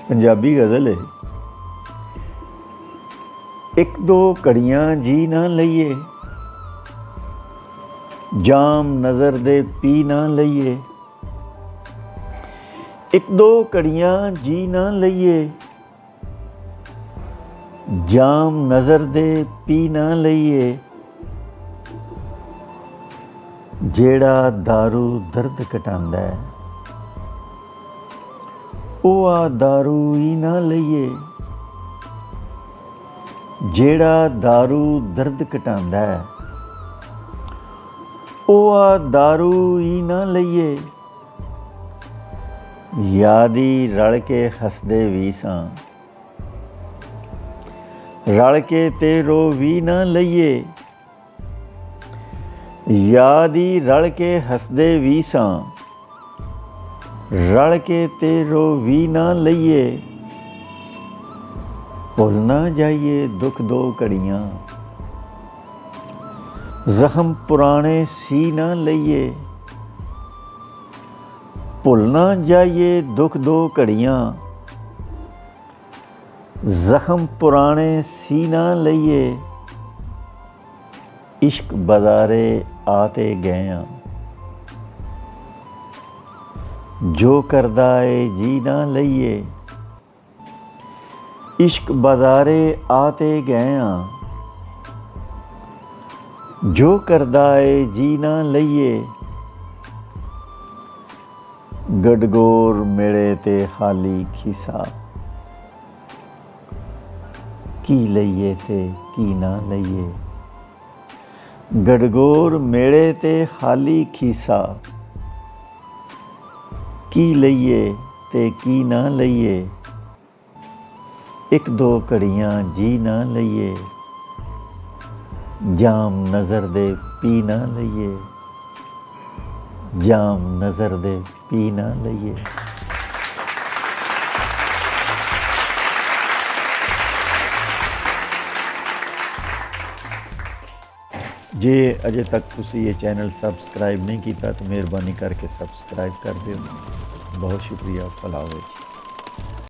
पंजाबी गज़ल है। एक दो घड़ियां जी ना लईए, जाम नज़र दे पी ना लईए। एक दो घड़ियां जी ना लईए, जाम नज़र दे पी ना लईए। जेड़ा दारू दर्द घटांदा है, ओ आ दारू ही ना लईए। जेड़ा दारू दर्द घटांदा है, ओ आ दारू ही ना लईए। यादी रल के हसदे भी सां, रल के ते रो भी ना लईए। यादी रल के हसदे भी सां, रल के ते रो भी ना लईए। भुल ना जाइए दुख दो घड़ियां, जख्म पुराने सी ना लईए। भुल ना जाइए दुख दो घड़ियां, जख्म पुराने सी ना लईए। इश्क बाज़ारे आते गए जो करदा है जी ना लईए। इश्क बाज़ारे आते गए जो करदा है जी ना लईए। गडगोर मेरे ते खाली खिसा, की लईए ते की ना लईए। गडगोर मेरे ते खाली खीसा, की लईए ते की ना लईए। एक दो घड़ियां जी ना लईए, जाम नज़र दे पी ना लईए। जाम नज़र दे पी ना लईए। जे अजे तक तुसी ये चैनल सबसक्राइब नहीं किया तो मेहरबानी करके सबसक्राइब कर दो। बहुत शुक्रिया। भला होवे जी।